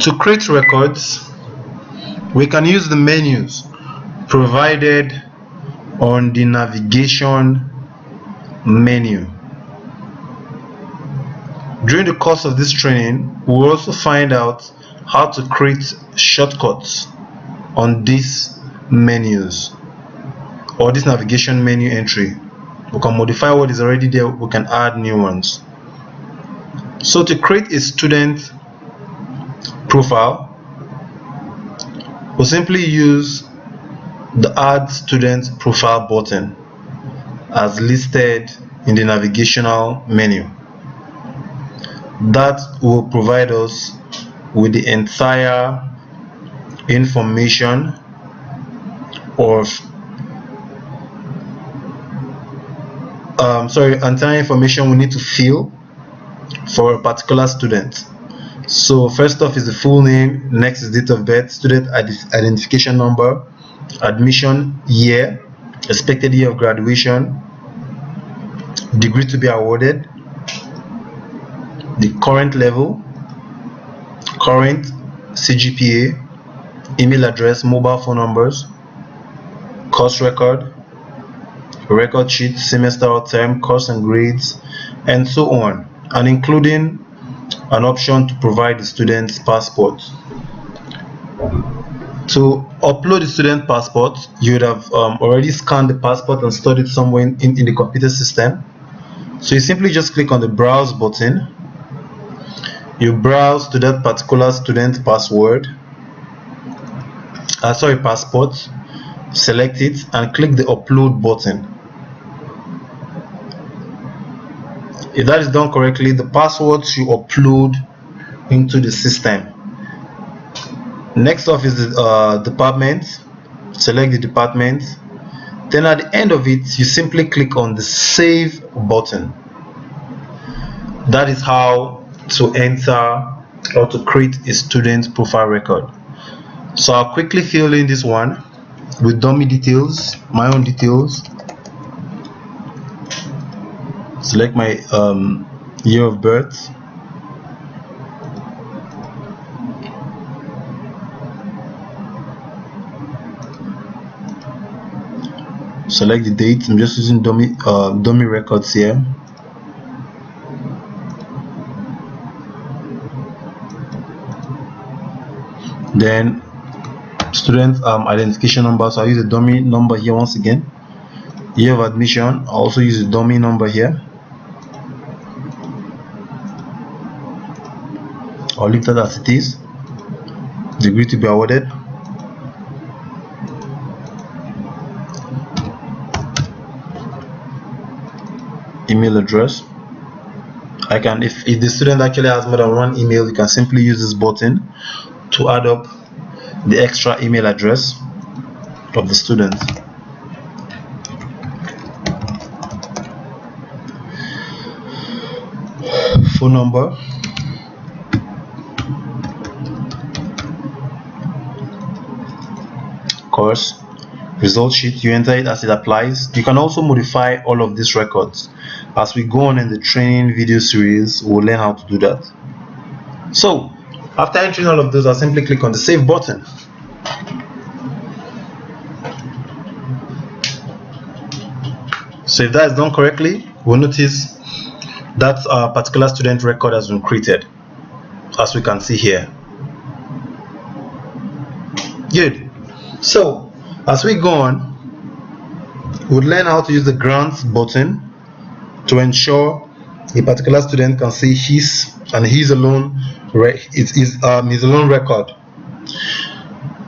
To create records, we can use the menus provided on the navigation menu. During the course of this training, we will also find out how to create shortcuts on these menus or this navigation menu entry. We can modify what is already there, we can add new ones. So to create a student profile, we'll simply use the Add Student Profile button as listed in the navigational menu. That will provide us with the entire information we need to fill for a particular student. So first off is the full name, next is date of birth, student identification number, admission year, expected year of graduation, degree to be awarded, the current level, current CGPA, email address, mobile phone numbers, course record, record sheet, semester or term, course and grades, and so on, and including an option to provide the student's passport. To upload the student passport, you would have already scanned the passport and stored it somewhere in the computer system. So you simply just click on the browse button. You browse to that particular student passport, select it and click the upload button. If that is done correctly, the password should upload into the system. Next off is the department. Select the department. Then at the end of it, you simply click on the save button. That is how to enter or to create a student profile record. So I'll quickly fill in this one with dummy details, my own details. Select my year of birth, select the date. I'm just using dummy records here. Then student identification number, so I use a dummy number here once again. Year of admission, I also use a dummy number here. I'll leave that as it is. Degree to be awarded, email address. I can, if the student actually has more than one email, you can simply use this button to add up the extra email address of the student. Phone number, course, result sheet, you enter it as it applies. You can also modify all of these records. As we go on in the training video series, we'll learn how to do that. So after entering all of those, I'll simply click on the save button. So if that is done correctly, we'll notice that a particular student record has been created, as we can see here. Good. So as we go on, we'll learn how to use the grants button to ensure a particular student can see his alone record.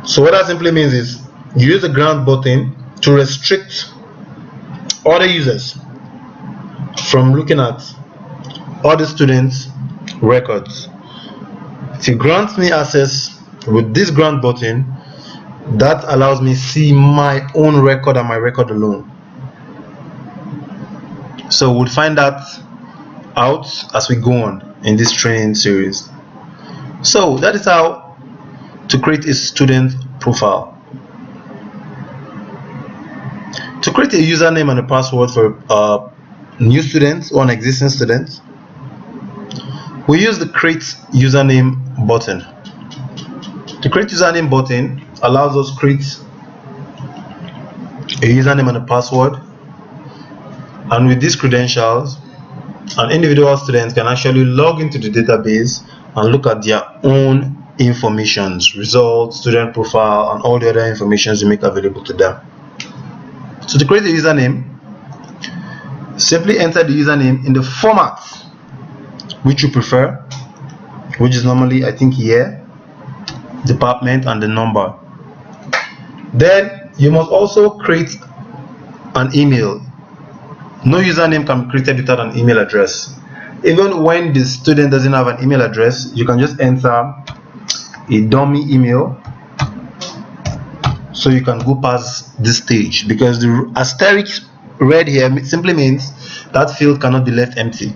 So what that simply means is you use the grant button to restrict other users from looking at other students' records. If you grant me access with this grant button, that allows me to see my own record and my record alone. So we'll find that out as we go on in this training series. So that is how to create a student profile. To create a username and a password for new students or an existing student, we use the create username button. The create username button allows us to create a username and a password, and with these credentials an individual student can actually log into the database and look at their own informations, results, student profile, and all the other informations you make available to them. So to create a username, simply enter the username in the format which you prefer, which is normally, I think, year, department, and the number. Then you must also create an email. No username can be created without an email address. Even when the student doesn't have an email address, you can just enter a dummy email, so you can go past this stage, because the asterisk red here simply means that field cannot be left empty.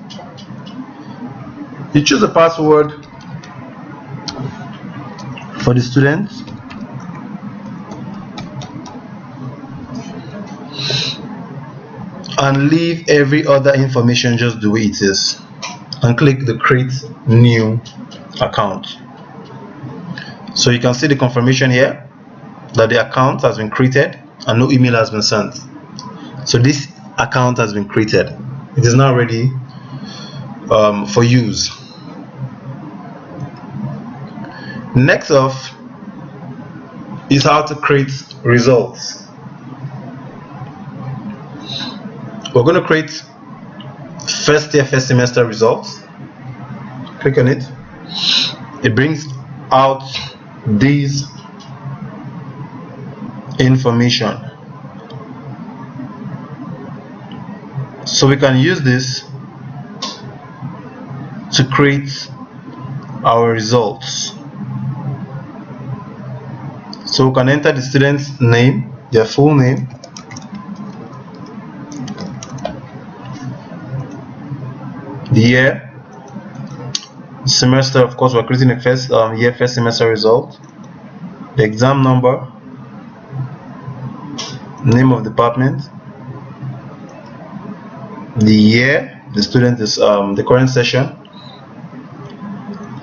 You choose a password for the student, and leave every other information just the way it is, and click the create new account. So you can see the confirmation here that the account has been created and no email has been sent. So this account has been created. It is now ready for use. Next off is how to create results. We're going to create first year, first semester results. Click on it. It brings out these information. So we can use this to create our results. So we can enter the student's name, their full name, the year, semester. Of course, we're creating a first year, first semester result, the exam number, name of department, the year the student is the current session,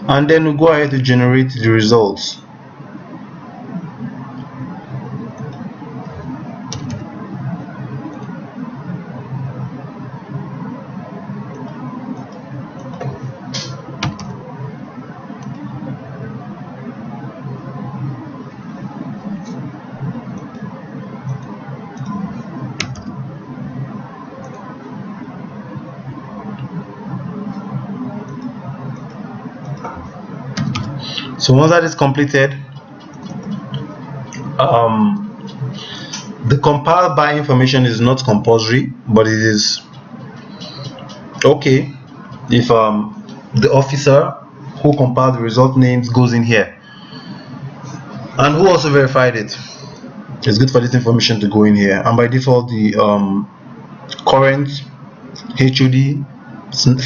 and then we go ahead to generate the results. So once that is completed, the compile by information is not compulsory, but it is okay if the officer who compiled the result names goes in here and who also verified it. It's good for this information to go in here, and by default the current HOD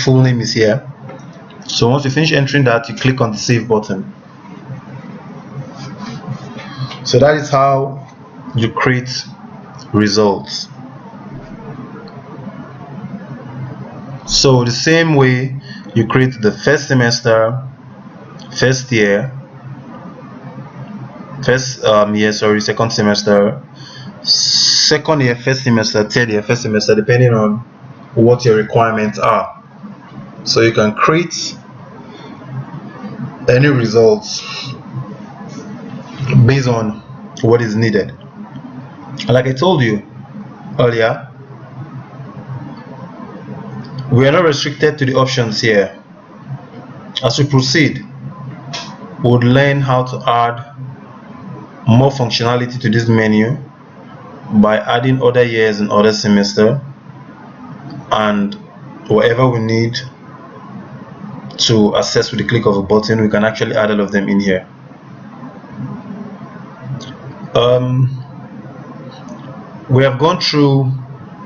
full name is here. So once you finish entering that, you click on the save button. So that is how you create results. So the same way you create the first semester, first year, second semester, second year, first semester, third year, first semester, depending on what your requirements are. So you can create any results based on what is needed. Like I told you earlier, we are not restricted to the options here. As we proceed, we would learn how to add more functionality to this menu by adding other years and other semester, and whatever we need to access with the click of a button, we can actually add all of them in here. We have gone through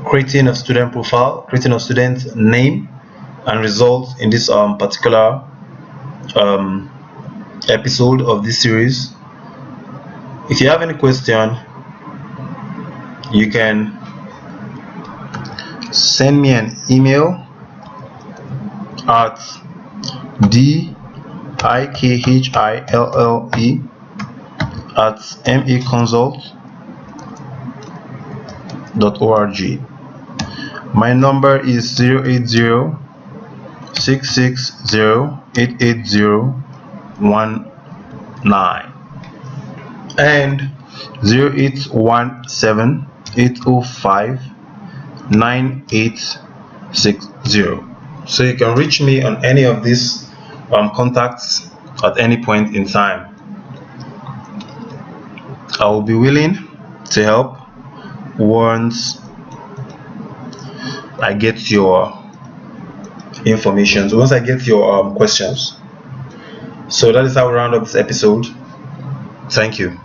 creating a student profile, creating a student name and results in this particular episode of this series. If you have any question, you can send me an email at dikhille at meconsult.org. My number is 080-660-88019 and 0817-805-9860. So you can reach me on any of these contacts at any point in time. I will be willing to help once I get your information, so once I get your questions. So that is how we round up this episode. Thank you.